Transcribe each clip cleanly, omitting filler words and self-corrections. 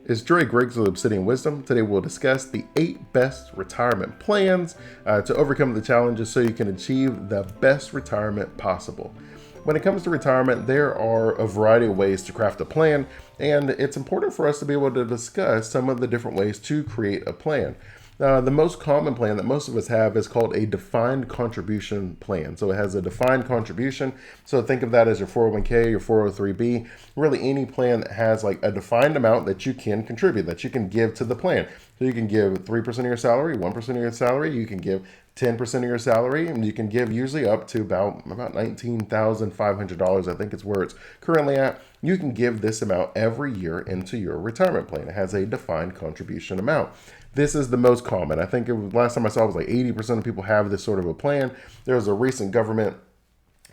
It's Dre Griggs with Obsidian Wisdom. Today we'll discuss the 8 best retirement plans to overcome the challenges so you can achieve the best retirement possible. When it comes to retirement, there are a variety of ways to craft a plan, and it's important for us to be able to discuss some of the different ways to create a plan. The most common plan that most of us have is called a defined contribution plan. So it has a defined contribution. So think of that as your 401k, your 403b, really any plan that has like a defined amount that you can contribute, that you can give to the plan. So you can give 3% of your salary, 1% of your salary, you can give 10% of your salary, and you can give usually up to about $19,500. I think it's where it's currently at. You can give this amount every year into your retirement plan. It has a defined contribution amount. This is the most common. I think last time I saw it was like 80% of people have this sort of a plan. There was a recent government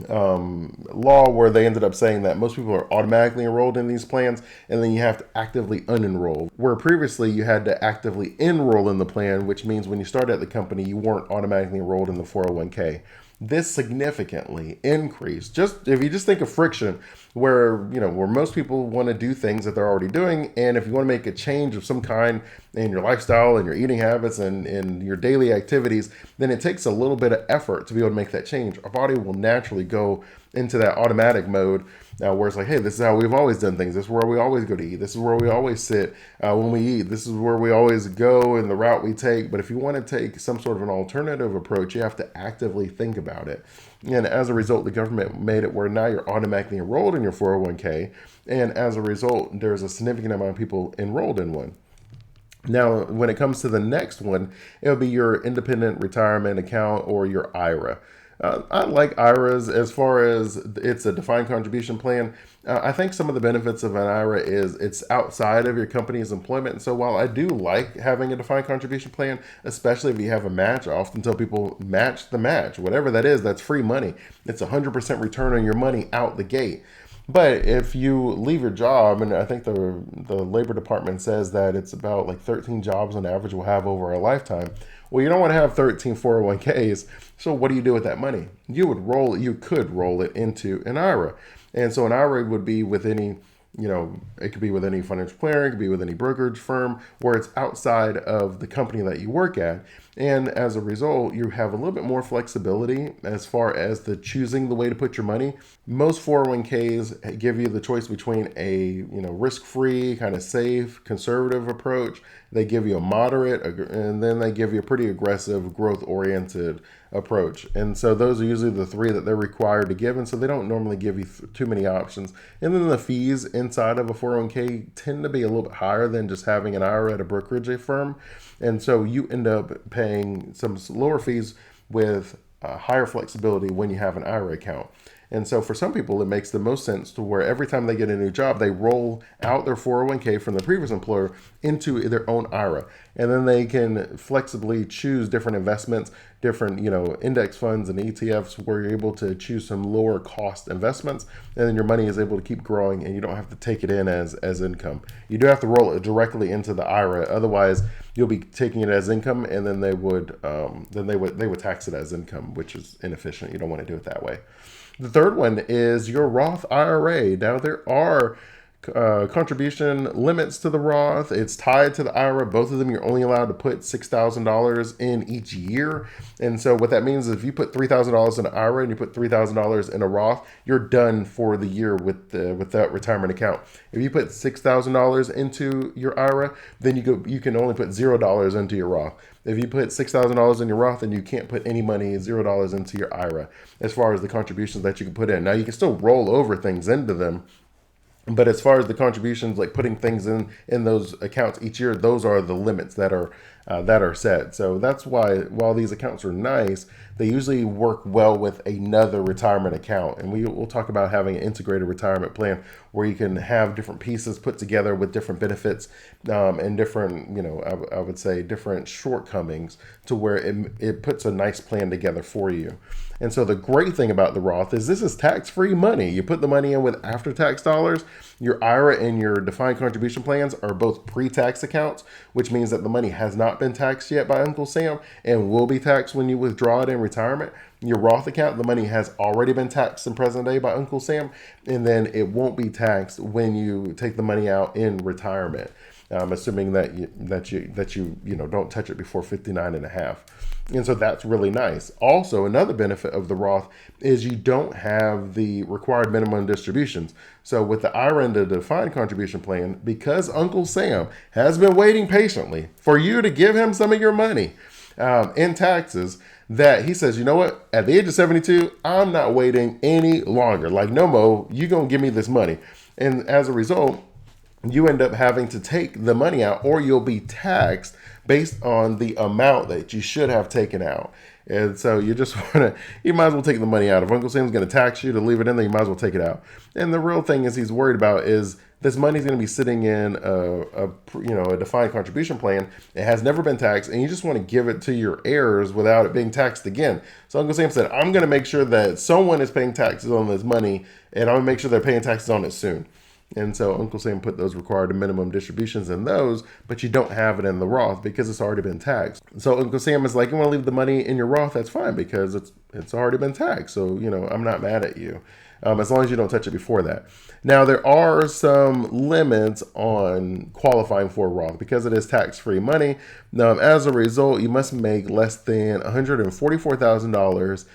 law where they ended up saying that most people are automatically enrolled in these plans, and then you have to actively unenroll. Where previously you had to actively enroll in the plan, which means when you started at the company, you weren't automatically enrolled in the 401k. This significantly increased. Just if you just think of friction, where most people want to do things that they're already doing, and if you want to make a change of some kind in your lifestyle and your eating habits and your daily activities, then it takes a little bit of effort to be able to make that change. Our body will naturally go into that automatic mode now, where it's like, hey, this is how we've always done things. This is where we always go to eat. This is where we always sit when we eat. This is where we always go and the route we take. But if you want to take some sort of an alternative approach, you have to actively think about it. And as a result, the government made it where now you're automatically enrolled in your 401k. And as a result, there's a significant amount of people enrolled in one. Now, when it comes to the next one, it'll be your independent retirement account or your IRA. I like IRAs as far as it's a defined contribution plan. I think some of the benefits of an IRA is it's outside of your company's employment. And so while I do like having a defined contribution plan, especially if you have a match, I often tell people match the match, whatever that is, that's free money. It's 100% return on your money out the gate. But if you leave your job, and I think the labor department says that it's about like 13 jobs on average we'll have over a lifetime. Well, you don't want to have 13 401ks. So what do you do with that money? You could roll it into an IRA. And so an IRA would be with any, it could be with any financial planner, it could be with any brokerage firm where it's outside of the company that you work at. And as a result, you have a little bit more flexibility as far as the choosing the way to put your money. Most 401ks give you the choice between a risk-free, kind of safe, conservative approach. They give you a moderate, and then they give you a pretty aggressive, growth-oriented approach. And so those are usually the three that they're required to give. And so they don't normally give you too many options. And then the fees inside of a 401k tend to be a little bit higher than just having an IRA at a brokerage firm. And so you end up paying some lower fees with higher flexibility when you have an IRA account. And so for some people, it makes the most sense to where every time they get a new job, they roll out their 401k from the previous employer into their own IRA. And then they can flexibly choose different investments, different, index funds and ETFs where you're able to choose some lower cost investments. And then your money is able to keep growing and you don't have to take it in as income. You do have to roll it directly into the IRA. Otherwise, you'll be taking it as income, and then they would tax it as income, which is inefficient. You don't want to do it that way. The third one is your Roth IRA. Now, there are contribution limits to the Roth. It's tied to the IRA. Both of them, you're only allowed to put $6,000 in each year. And so what that means is if you put $3,000 in an IRA and you put $3,000 in a Roth, you're done for the year with that retirement account. If you put $6,000 into your IRA, then you can only put $0 into your Roth. If you put $6,000 in your Roth, then you can't put any money, $0 into your IRA as far as the contributions that you can put in. Now, you can still roll over things into them, but as far as the contributions, like putting things in those accounts each year, those are the limits that are set. So that's why, while these accounts are nice, they usually work well with another retirement account. And we'll talk about having an integrated retirement plan where you can have different pieces put together with different benefits and different, I would say different shortcomings to where it puts a nice plan together for you. And so the great thing about the Roth is this is tax-free money. You put the money in with after-tax dollars. Your IRA and your defined contribution plans are both pre-tax accounts, which means that the money has not been taxed yet by Uncle Sam and will be taxed when you withdraw it in retirement. Your Roth account, the money has already been taxed in present day by Uncle Sam, and then it won't be taxed when you take the money out in retirement. assuming that you don't touch it before 59 and a half. And so that's really nice. Also, another benefit of the Roth is you don't have the required minimum distributions. So with the IRA and the defined contribution plan, because Uncle Sam has been waiting patiently for you to give him some of your money in taxes, that he says, you know what, at the age of 72, I'm not waiting any longer. Like, no more, you're going to give me this money. And as a result, you end up having to take the money out, or you'll be taxed based on the amount that you should have taken out. And so you just you might as well take the money out. If Uncle Sam's going to tax you to leave it in there, you might as well take it out. And the real thing is he's worried about is this money's going to be sitting in a defined contribution plan. It has never been taxed, and you just want to give it to your heirs without it being taxed again. So Uncle Sam said, I'm going to make sure that someone is paying taxes on this money, and I'm going to make sure they're paying taxes on it soon. And so Uncle Sam put those required minimum distributions in those, but you don't have it in the Roth because it's already been taxed. So Uncle Sam is like, you want to leave the money in your Roth? That's fine, because it's already been taxed. So, I'm not mad at you. As long as you don't touch it before that. Now, there are some limits on qualifying for a Roth because it is tax-free money. Now, as a result, you must make less than $144,000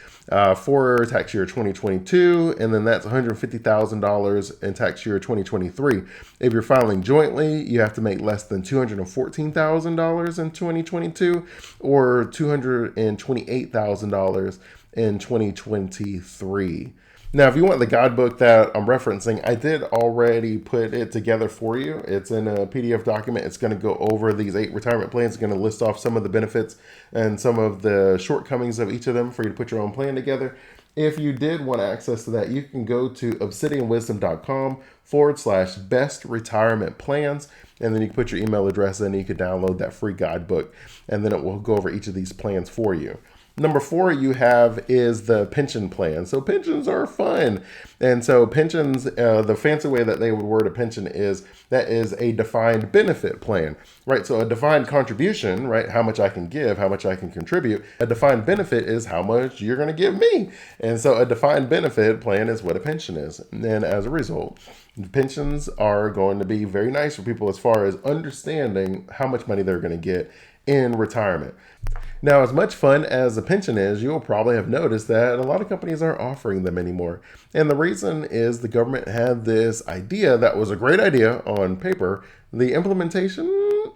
for tax year 2022, and then that's $150,000 in tax year 2023. If you're filing jointly, you have to make less than $214,000 in 2022 or $228,000 in 2023. Now, if you want the guidebook that I'm referencing, I did already put it together for you. It's in a PDF document. It's going to go over these 8 retirement plans. It's going to list off some of the benefits and some of the shortcomings of each of them for you to put your own plan together. If you did want access to that, you can go to obsidianwisdom.com/best retirement plans. And then you can put your email address in and you can download that free guidebook. And then it will go over each of these plans for you. Number 4 you have is the pension plan. So pensions are fun. And so pensions, the fancy way that they would word a pension is that is a defined benefit plan, right? So a defined contribution, right? How much I can give, how much I can contribute. A defined benefit is how much you're going to give me. And so a defined benefit plan is what a pension is. And as a result, pensions are going to be very nice for people as far as understanding how much money they're going to get in retirement. Now, as much fun as a pension is, you'll probably have noticed that a lot of companies aren't offering them anymore. And the reason is the government had this idea that was a great idea on paper. The implementation,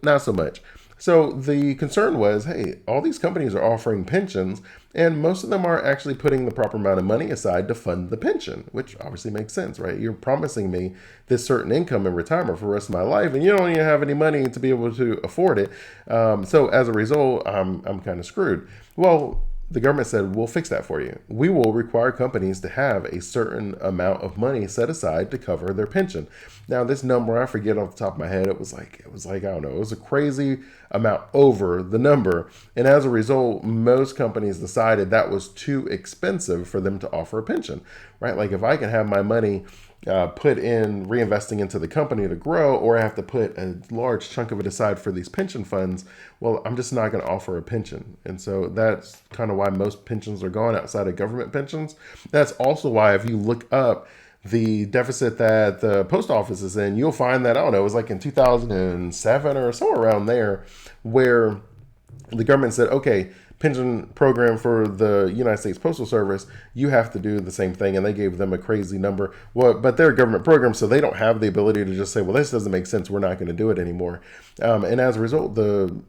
not so much. So the concern was, hey, all these companies are offering pensions, and most of them aren't actually putting the proper amount of money aside to fund the pension, which obviously makes sense, right? You're promising me this certain income in retirement for the rest of my life, and you don't even have any money to be able to afford it. So as a result, I'm kind of screwed. Well, the government said, we'll fix that for you. We will require companies to have a certain amount of money set aside to cover their pension. Now, this number, I forget off the top of my head, it was like, I don't know, it was a crazy amount over the number. And as a result, most companies decided that was too expensive for them to offer a pension, right? Like if I can have my money put in reinvesting into the company to grow, or I have to put a large chunk of it aside for these pension funds, well, I'm just not going to offer a pension. And so that's kind of why most pensions are gone outside of government pensions. That's also why if you look up the deficit that the post office is in, you'll find that, I don't know, it was like in 2007 or somewhere around there, where the government said, okay, pension program for the United States Postal Service, you have to do the same thing. And they gave them a crazy number. Well, but they're a government program, so they don't have the ability to just say, well, this doesn't make sense, we're not going to do it anymore. And as a result,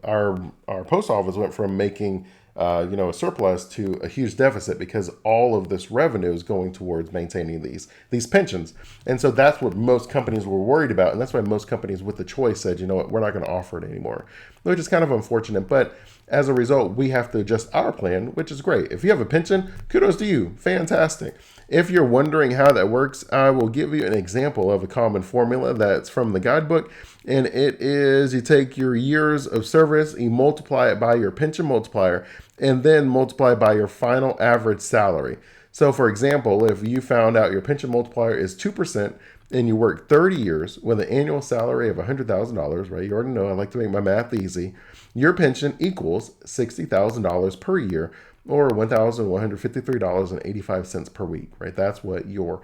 our post office went from making a surplus to a huge deficit because all of this revenue is going towards maintaining these pensions. And so that's what most companies were worried about. And that's why most companies with the choice said, you know what, we're not going to offer it anymore, which is kind of unfortunate. But as a result, we have to adjust our plan, which is great. If you have a pension, kudos to you. Fantastic. If you're wondering how that works, I will give you an example of a common formula that's from the guidebook. And it is, you take your years of service, you multiply it by your pension multiplier, and then multiply by your final average salary. So for example, if you found out your pension multiplier is 2% and you work 30 years with an annual salary of $100,000, right? You already know I like to make my math easy. Your pension equals $60,000 per year, or $1,153.85 per week, right? That's what your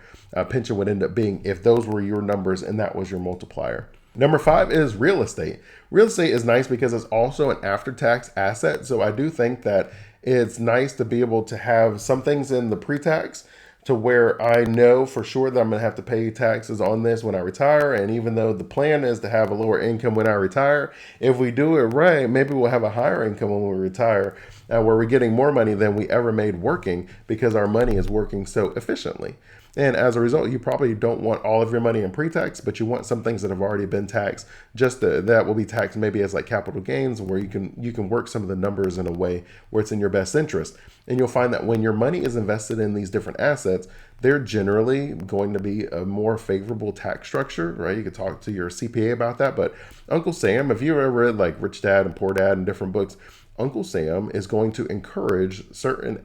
pension would end up being if those were your numbers and that was your multiplier. Number 5 is real estate. Real estate is nice because it's also an after-tax asset. So I do think that it's nice to be able to have some things in the pre-tax to where I know for sure that I'm going to have to pay taxes on this when I retire. And even though the plan is to have a lower income when I retire, if we do it right, maybe we'll have a higher income when we retire, where we're getting more money than we ever made working because our money is working so efficiently. And as a result, you probably don't want all of your money in pre-tax, but you want some things that have already been taxed, that will be taxed maybe as like capital gains, where you can work some of the numbers in a way where it's in your best interest. And you'll find that when your money is invested in these different assets, they're generally going to be a more favorable tax structure, right? You could talk to your CPA about that. But Uncle Sam, if you ever read like Rich Dad and Poor Dad and different books, Uncle Sam is going to encourage certain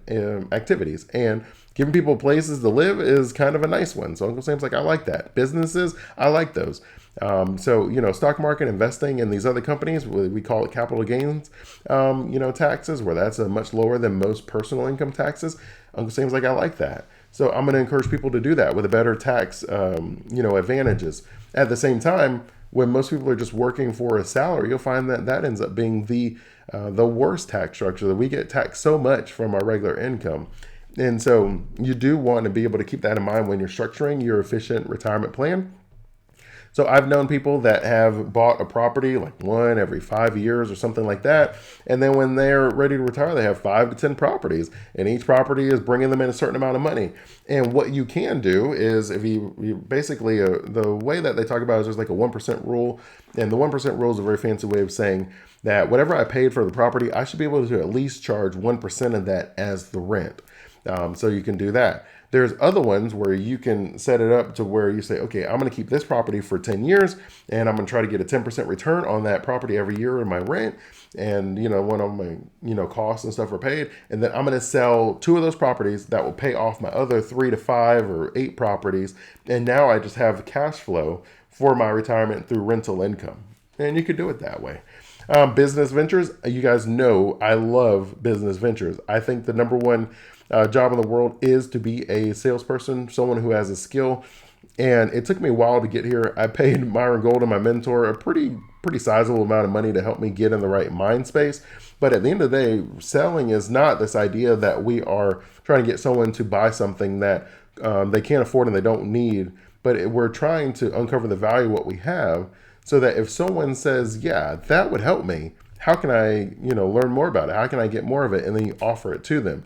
activities, and giving people places to live is kind of a nice one. So Uncle Sam's like, I like that. Businesses, I like those. So, stock market investing in these other companies, we call it capital gains, taxes, where that's a much lower than most personal income taxes. Uncle Sam's like, I like that. So I'm going to encourage people to do that with a better tax, advantages. At the same time, when most people are just working for a salary, you'll find that that ends up being the worst tax structure, that we get taxed so much from our regular income. And so you do want to be able to keep that in mind when you're structuring your efficient retirement plan. So I've known people that have bought a property like one every 5 years or something like that. And then when they're ready to retire, they have 5 to 10 properties, and each property is bringing them in a certain amount of money. And what you can do is, if you basically, the way that they talk about is there's like a 1% rule. And the 1% rule is a very fancy way of saying that whatever I paid for the property, I should be able to at least charge 1% of that as the rent. So you can do that. There's other ones where you can set it up to where you say, okay, I'm going to keep this property for 10 years and I'm going to try to get a 10% return on that property every year in my rent. And, when all my, costs and stuff are paid. And then I'm going to sell 2 of those properties that will pay off my other 3 to 5 or 8 properties. And now I just have cash flow for my retirement through rental income. And you could do it that way. Business ventures, you guys know I love business ventures. I think the number one job in the world is to be a salesperson, someone who has a skill. And it took me a while to get here. I paid Myron Golden, my mentor, a pretty sizable amount of money to help me get in the right mind space. But at the end of the day, selling is not this idea that we are trying to get someone to buy something that they can't afford and they don't need. But we're trying to uncover the value of what we have, so that if someone says, yeah, that would help me, how can I, learn more about it? How can I get more of it? And then you offer it to them.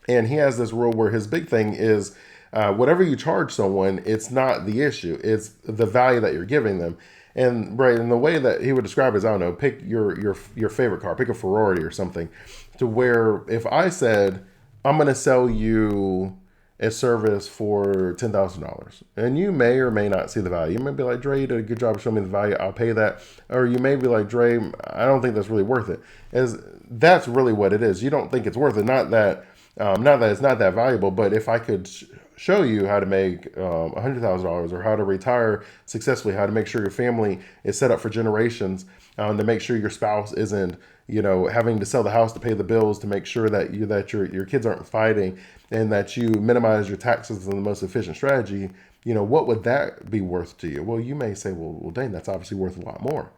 And he has this rule where his big thing is whatever you charge someone, it's not the issue. It's the value that you're giving them. And right, and the way that he would describe it is, I don't know, pick your favorite car, pick a Ferrari or something, to where if I said, I'm going to sell you a service for $10,000, and you may or may not see the value. You may be like, Dre, you did a good job of showing me the value, I'll pay that. Or you may be like, Dre, I don't think that's really worth it. That's really what it is. You don't think it's worth it. Not that it's not that valuable, but if I could show you how to make $100,000 or how to retire successfully, how to make sure your family is set up for generations, to make sure your spouse isn't, having to sell the house to pay the bills, to make sure that your kids aren't fighting, and that you minimize your taxes in the most efficient strategy, what would that be worth to you? Well, you may say, well, dang, that's obviously worth a lot more.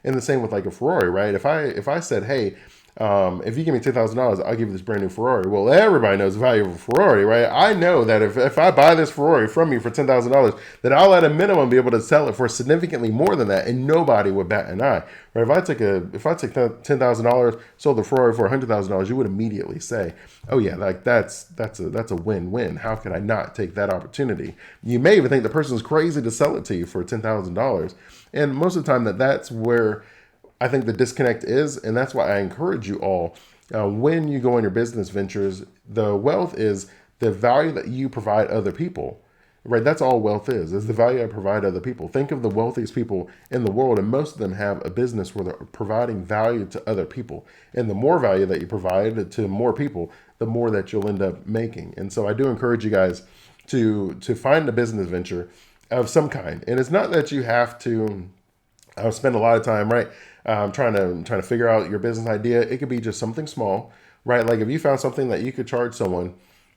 And the same with like a Ferrari, right? If I said, hey, if you give me $10,000, I'll give you this brand new Ferrari. Well, everybody knows the value of a Ferrari, right? I know that if I buy this Ferrari from you for $10,000, then I'll at a minimum be able to sell it for significantly more than that, and nobody would bat an eye. Right? If I took $10,000, sold the Ferrari for $100,000, you would immediately say, "Oh yeah, like that's a win-win. How could I not take that opportunity?" You may even think the person's crazy to sell it to you for $10,000, and most of the time that's where I think the disconnect is, and that's why I encourage you all, when you go in your business ventures, the wealth is the value that you provide other people, right? That's all wealth is the value I provide other people. Think of the wealthiest people in the world, and most of them have a business where they're providing value to other people. And the more value that you provide to more people, the more that you'll end up making. And so I do encourage you guys to find a business venture of some kind. And it's not that you have to spend a lot of time, right, trying to figure out your business idea. It could be just something small, right? Like if you found something that you could charge someone,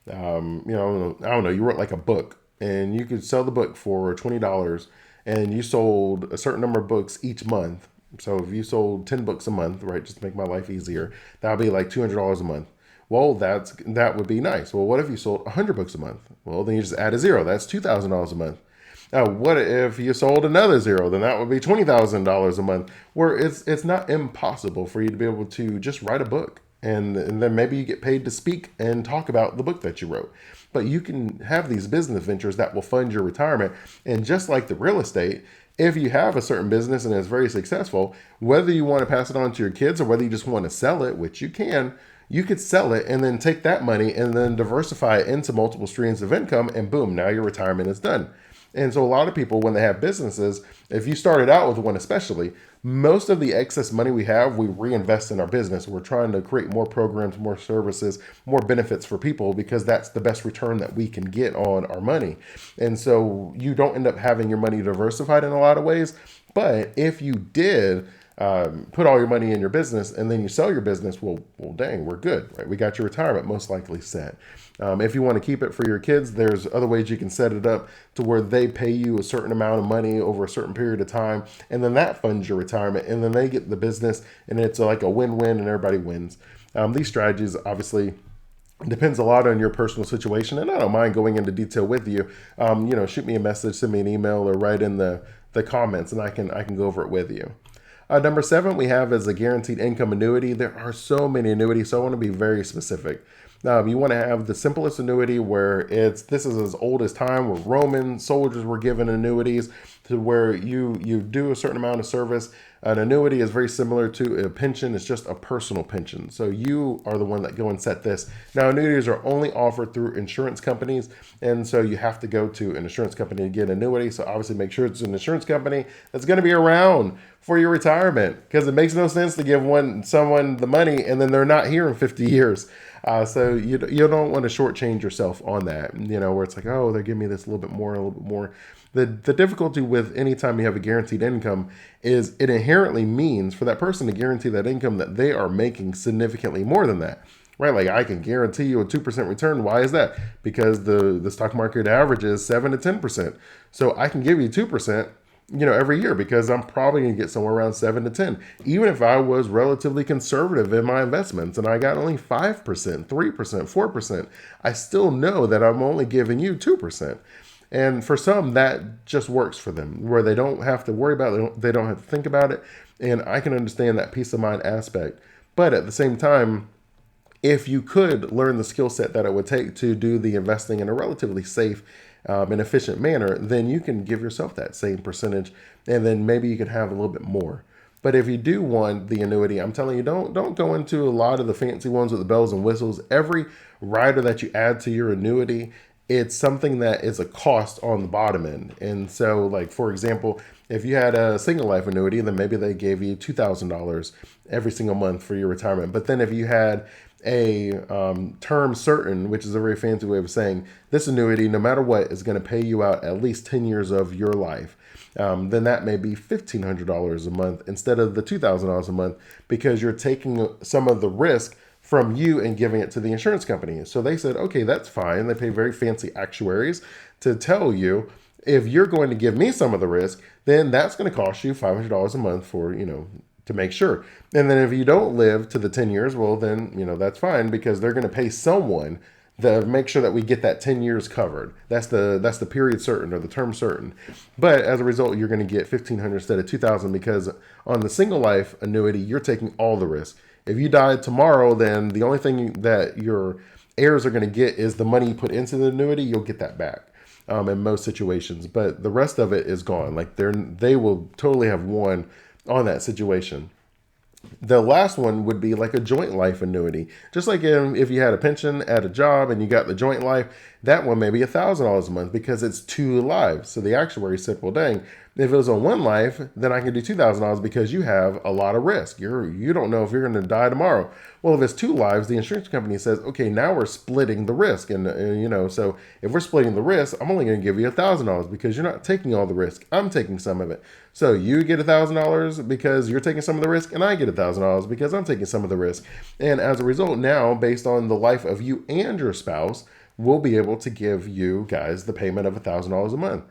I don't know, you wrote like a book, and you could sell the book for $20, and you sold a certain number of books each month. So if you sold 10 books a month, right, just to make my life easier, that would be like $200 a month. Well, that would be nice. Well, what if you sold 100 books a month? Well, then you just add a zero. That's $2,000 a month. Now, what if you sold another zero? Then that would be $20,000 a month. Where it's not impossible for you to be able to just write a book, and then maybe you get paid to speak and talk about the book that you wrote. But you can have these business ventures that will fund your retirement. And just like the real estate, if you have a certain business and it's very successful, whether you want to pass it on to your kids or whether you just want to sell it, which you could sell it and then take that money and then diversify it into multiple streams of income, and boom, now your retirement is done. And so a lot of people, when they have businesses, if you started out with one especially, most of the excess money we have, we reinvest in our business. We're trying to create more programs, more services, more benefits for people, because that's the best return that we can get on our money. And so you don't end up having your money diversified in a lot of ways. But if you did put all your money in your business and then you sell your business, well, dang, we're good, right? We got your retirement most likely set. If you want to keep it for your kids, there's other ways you can set it up to where they pay you a certain amount of money over a certain period of time, and then that funds your retirement, and then they get the business, and it's like a win-win, and everybody wins. These strategies obviously depends a lot on your personal situation, and I don't mind going into detail with you. Shoot me a message, send me an email, or write in the comments, and I can go over it with you. Number 7 we have is a guaranteed income annuity. There are so many annuities, so I want to be very specific. You want to have the simplest annuity where this is as old as time, where Roman soldiers were given annuities, to where you do a certain amount of service. An annuity is very similar to a pension. It's just a personal pension. So you are the one that go and set this. Now, annuities are only offered through insurance companies, and so you have to go to an insurance company to get an annuity. So obviously make sure it's an insurance company that's going to be around for your retirement, because it makes no sense to give someone the money and then they're not here in 50 years. So you don't want to shortchange yourself on that, where it's like, oh, they're giving me this a little bit more. The difficulty with any time you have a guaranteed income is it inherently means for that person to guarantee that income that they are making significantly more than that, right? Like, I can guarantee you a 2% return. Why is that? Because the stock market average is 7 to 10%. So I can give you 2%, every year, because I'm probably going to get somewhere around 7 to 10. Even if I was relatively conservative in my investments and I got only 5%, 3%, 4%, I still know that I'm only giving you 2%. And for some, that just works for them, where they don't have to worry about it. They don't have to think about it. And I can understand that peace of mind aspect. But at the same time, if you could learn the skill set that it would take to do the investing in a relatively safe and efficient manner, then you can give yourself that same percentage, and then maybe you can have a little bit more. But if you do want the annuity, I'm telling you, don't go into a lot of the fancy ones with the bells and whistles. Every rider that you add to your annuity, it's something that is a cost on the bottom end. And so, like, for example, if you had a single life annuity, then maybe they gave you $2,000 every single month for your retirement. But then if you had a term certain, which is a very fancy way of saying this annuity, no matter what, is going to pay you out at least 10 years of your life, then that may be $1,500 a month instead of the $2,000 a month, because you're taking some of the risk from you and giving it to the insurance company. So they said, okay, that's fine. They pay very fancy actuaries to tell you, if you're going to give me some of the risk, then that's going to cost you $500 a month for, to make sure. And then if you don't live to the 10 years, well, then, that's fine, because they're going to pay someone to make sure that we get that 10 years covered. That's the period certain, or the term certain. But as a result, you're going to get $1,500 instead of $2,000, because on the single life annuity, you're taking all the risk. If you died tomorrow, then the only thing that your heirs are going to get is the money you put into the annuity. You'll get that back in most situations, but the rest of it is gone. Like, they will totally have won on that situation. The last one would be like a joint life annuity. Just like if you had a pension at a job and you got the joint life, that one may be $1,000 a month because it's 2 lives. So the actuary said, well, dang, if it was on 1 life, then I can do $2,000 because you have a lot of risk. You don't know if you're going to die tomorrow. Well, if it's 2 lives, the insurance company says, okay, now we're splitting the risk. And so if we're splitting the risk, I'm only going to give you $1,000 because you're not taking all the risk. I'm taking some of it. So you get $1,000 because you're taking some of the risk, and I get $1,000 because I'm taking some of the risk. And as a result, now, based on the life of you and your spouse, we'll be able to give you guys the payment of $1,000 a month.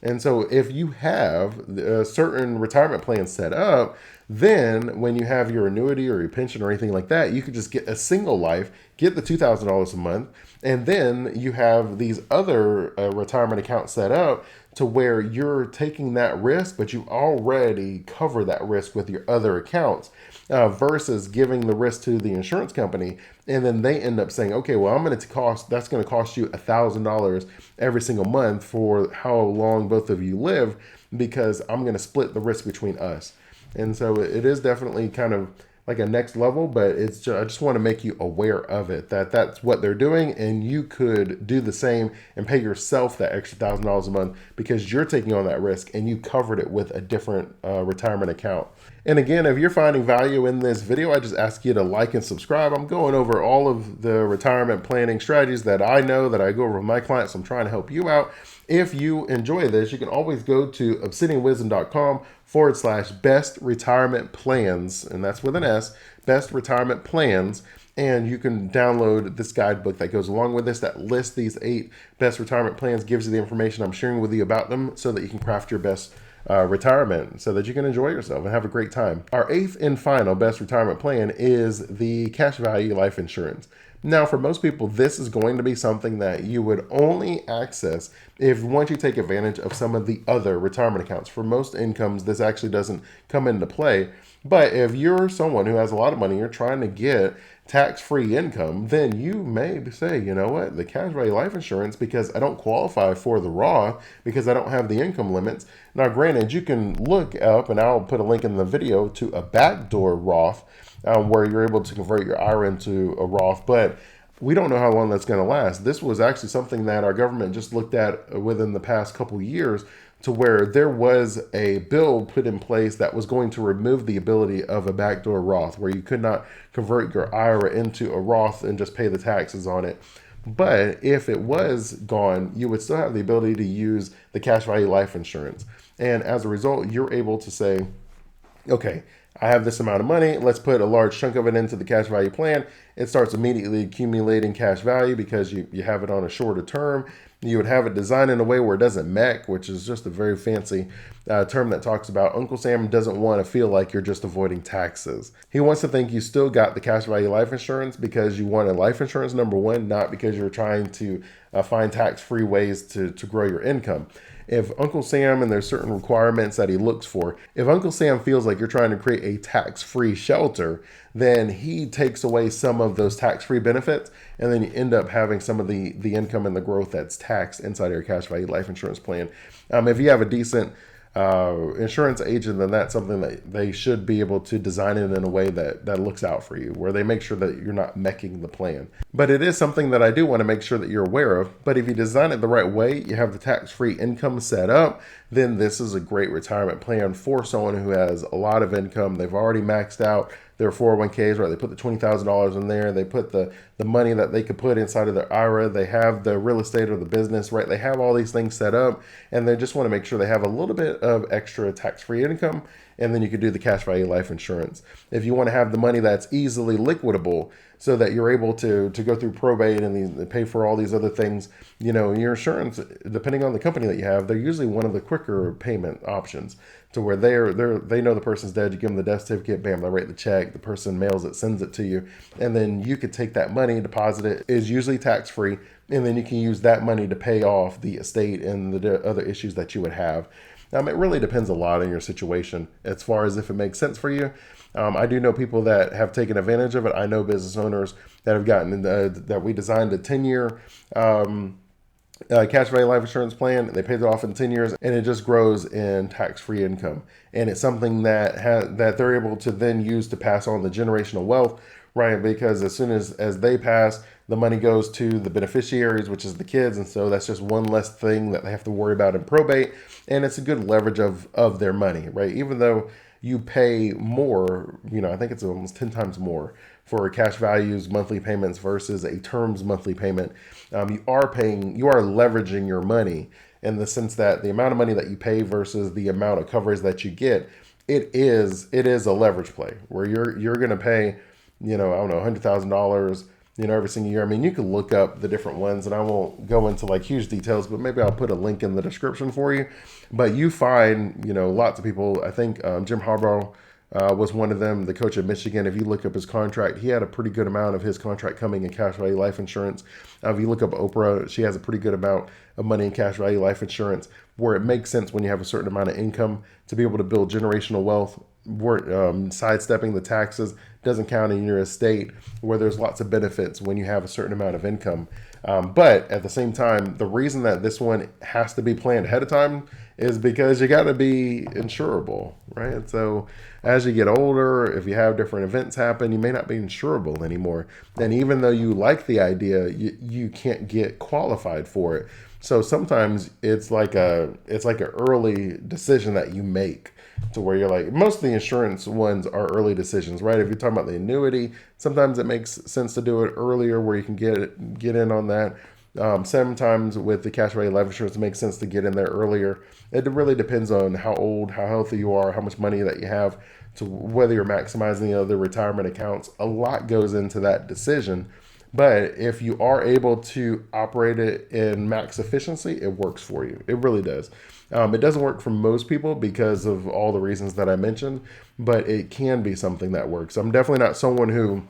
And so if you have a certain retirement plan set up, then when you have your annuity or your pension or anything like that, you could just get a single life, get the $2,000 a month, and then you have these other retirement accounts set up to where you're taking that risk, but you already cover that risk with your other accounts, versus giving the risk to the insurance company. And then they end up saying, okay, well, that's going to cost you $1,000 every single month for how long both of you live, because I'm going to split the risk between us. And so it is definitely kind of like a next level, but I just want to make you aware of it, that that's what they're doing, and you could do the same and pay yourself that extra $1,000 a month because you're taking on that risk and you covered it with a different retirement account. And again, if you're finding value in this video, I just ask you to like and subscribe. I'm going over all of the retirement planning strategies that I know, that I go over with my clients. I'm trying to help you out. If you enjoy this, you can always go to obsidianwisdom.com/best retirement plans. And that's with an S, best retirement plans. And you can download this guidebook that goes along with this, that lists these 8 best retirement plans, gives you the information I'm sharing with you about them so that you can craft your best retirement, so that you can enjoy yourself and have a great time. Our 8th and final best retirement plan is the cash value life insurance. Now, for most people, this is going to be something that you would only access if once you take advantage of some of the other retirement accounts. For most incomes, this actually doesn't come into play. But if you're someone who has a lot of money, you're trying to get tax-free income, then you may say, you know what, the cash value life insurance, because I don't qualify for the Roth because I don't have the income limits. Now, granted, you can look up, and I'll put a link in the video, to a backdoor Roth where you're able to convert your IRA into a Roth, but we don't know how long that's going to last. This was actually something that our government just looked at within the past couple of years, to where there was a bill put in place that was going to remove the ability of a backdoor Roth, where you could not convert your IRA into a Roth and just pay the taxes on it. But if it was gone, you would still have the ability to use the cash value life insurance. And as a result, you're able to say, okay, I have this amount of money. Let's put a large chunk of it into the cash value plan. It starts immediately accumulating cash value because you have it on a shorter term. You would have it designed in a way where it doesn't mech, which is just a very fancy term that talks about Uncle Sam doesn't want to feel like you're just avoiding taxes. He wants to think you still got the cash value life insurance because you wanted life insurance, number one, not because you're trying to find tax-free ways to grow your income. If Uncle Sam, and there's certain requirements that he looks for, if Uncle Sam feels like you're trying to create a tax-free shelter, then he takes away some of those tax-free benefits, and then you end up having some of the income and the growth that's taxed inside of your cash value life insurance plan. If you have a decent insurance agent, then that's something that they should be able to design it in a way that looks out for you, where they make sure that you're not mecking the plan. But it is something that I do want to make sure that you're aware of. But if you design it the right way, you have the tax-free income set up, then this is a great retirement plan for someone who has a lot of income. They've already maxed out their 401ks, right? They put the $20,000 in there. They put the money that they could put inside of their IRA. They have the real estate or the business, right? They have all these things set up, and they just want to make sure they have a little bit of extra tax-free income, and then you could do the cash value life insurance. If you want to have the money that's easily liquidable, so that you're able to go through probate and pay for all these other things, you know, your insurance, depending on the company that you have, they're usually one of the quicker payment options, to where they know the person's dead. You give them the death certificate, bam, they write the check, the person mails it, sends it to you, and then you could take that money, deposit it, is usually tax-free, and then you can use that money to pay off the estate and the other issues that you would have. It really depends a lot on your situation as far as if it makes sense for you. I do know people that have taken advantage of it. I know business owners that have gotten that we designed a 10-year cash value life insurance plan. They paid it off in 10 years, and it just grows in tax-free income. And it's something that they're able to then use to pass on the generational wealth, right? Because as soon as they pass, the money goes to the beneficiaries, which is the kids. And so that's just one less thing that they have to worry about in probate. And it's a good leverage of their money, right? Even though you pay more, you know, I think it's almost 10 times more for cash values monthly payments versus a terms monthly payment. You are leveraging your money in the sense that the amount of money that you pay versus the amount of coverage that you get, it is a leverage play where you're going to pay, you know, I don't know, $100,000 every single year. I mean, you can look up the different ones, and I won't go into like huge details, but maybe I'll put a link in the description for you. But you find, lots of people. I think Jim Harbaugh was one of them, the coach of Michigan. If you look up his contract, he had a pretty good amount of his contract coming in cash value life insurance. If you look up Oprah, she has a pretty good amount of money in cash value life insurance, where it makes sense when you have a certain amount of income to be able to build generational wealth. Sidestepping the taxes doesn't count in your estate, where there's lots of benefits when you have a certain amount of income. But at the same time, the reason that this one has to be planned ahead of time is because you got to be insurable, right? So as you get older, if you have different events happen, you may not be insurable anymore. And even though you like the idea, you can't get qualified for it. So sometimes it's like an early decision that you make, to where you're like, most of the insurance ones are early decisions, right? If you're talking about the annuity, sometimes it makes sense to do it earlier, where you can get in on that. Sometimes with the cash value life insurance, it makes sense to get in there earlier. It really depends on how old, how healthy you are, how much money that you have, to whether you're maximizing the other retirement accounts. A lot goes into that decision. But if you are able to operate it in max efficiency, it works for you. It really does. It doesn't work for most people because of all the reasons that I mentioned, but it can be something that works. I'm definitely not someone who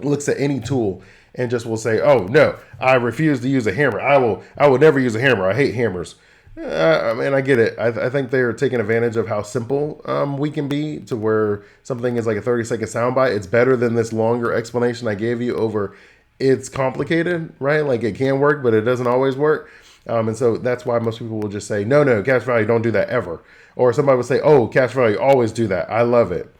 looks at any tool and just will say, "Oh no, I refuse to use a hammer. I will never use a hammer. I hate hammers." I mean, I get it. I think they're taking advantage of how simple we can be, to where something is like a 30-second soundbite. It's better than this longer explanation I gave you over. It's complicated, right? Like, it can work, but it doesn't always work. And so that's why most people will just say, no, cash value, don't do that ever. Or somebody will say, oh, cash value, always do that. I love it.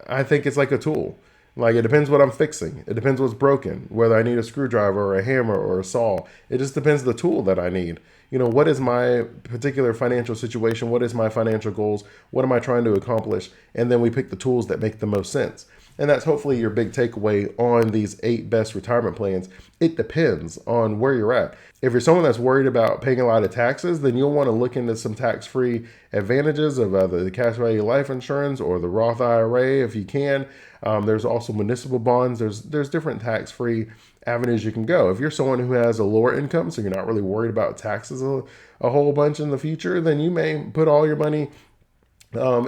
I think it's like a tool. Like, it depends what I'm fixing. It depends what's broken, whether I need a screwdriver or a hammer or a saw. It just depends the tool that I need. What is my particular financial situation? What is my financial goals? What am I trying to accomplish? And then we pick the tools that make the most sense. And that's hopefully your big takeaway on these 8 best retirement plans. It depends on where you're at. If you're someone that's worried about paying a lot of taxes, then you'll want to look into some tax-free advantages of either the cash value life insurance or the Roth IRA if you can. There's also municipal bonds. There's different tax-free avenues you can go. If you're someone who has a lower income, so you're not really worried about taxes a whole bunch in the future, then you may put all your money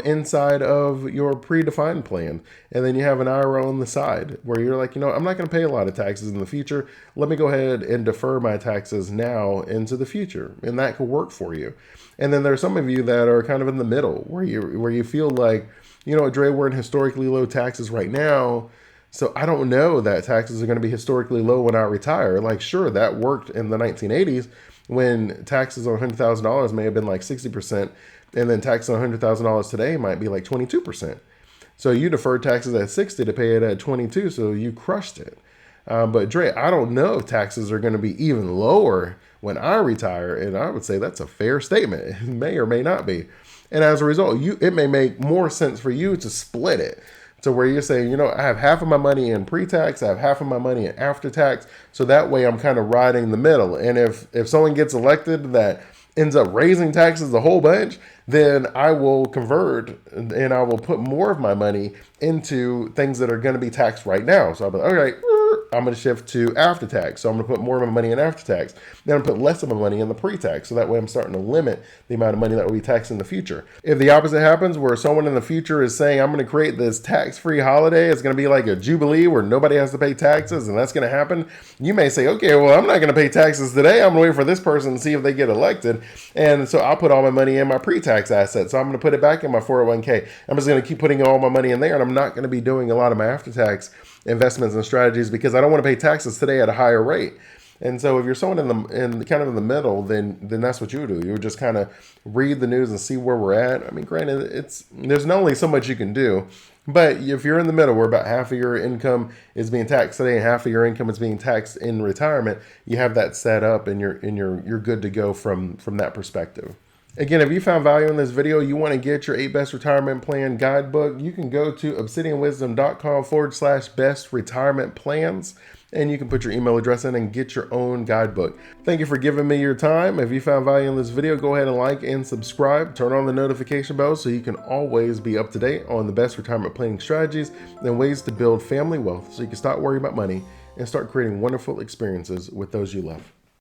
inside of your predefined plan. And then you have an IRA on the side where you're like, I'm not going to pay a lot of taxes in the future. Let me go ahead and defer my taxes now into the future. And that could work for you. And then there's some of you that are kind of in the middle where you feel like, Dre, we're in historically low taxes right now. So I don't know that taxes are going to be historically low when I retire. Like, sure, that worked in the 1980s when taxes on $100,000 may have been like 60%. And then tax on $100,000 today might be like 22%. So you deferred taxes at 60 to pay it at 22, so you crushed it. But Dre, I don't know if taxes are going to be even lower when I retire, and I would say that's a fair statement. It may or may not be. And as a result, it may make more sense for you to split it, to where you're saying, I have half of my money in pre-tax, I have half of my money in after-tax, so that way I'm kind of riding the middle. And if someone gets elected that ends up raising taxes a whole bunch, then I will convert and I will put more of my money into things that are going to be taxed right now. So I'll be like, all right, I'm going to shift to after tax. So I'm going to put more of my money in after tax. Then I'm going to put less of my money in the pre-tax. So that way I'm starting to limit the amount of money that will be taxed in the future. If the opposite happens, where someone in the future is saying, I'm going to create this tax-free holiday, it's going to be like a jubilee where nobody has to pay taxes, and that's going to happen, you may say, okay, well, I'm not going to pay taxes today. I'm going to wait for this person to see if they get elected. And so I'll put all my money in my pre-tax assets. So I'm going to put it back in my 401k. I'm just going to keep putting all my money in there, and I'm not going to be doing a lot of my after-tax investments and strategies because I don't want to pay taxes today at a higher rate. And so if you're someone in kind of in the middle, then that's what you do. You just kind of read the news and see where we're at. I mean, granted, there's not only so much you can do, but if you're in the middle where about half of your income is being taxed today and half of your income is being taxed in retirement, you have that set up and you're good to go from that perspective. Again, if you found value in this video, you want to get your 8 Best Retirement Plan Guidebook, you can go to obsidianwisdom.com/best retirement plans, and you can put your email address in and get your own guidebook. Thank you for giving me your time. If you found value in this video, go ahead and like and subscribe. Turn on the notification bell so you can always be up to date on the best retirement planning strategies and ways to build family wealth so you can stop worrying about money and start creating wonderful experiences with those you love.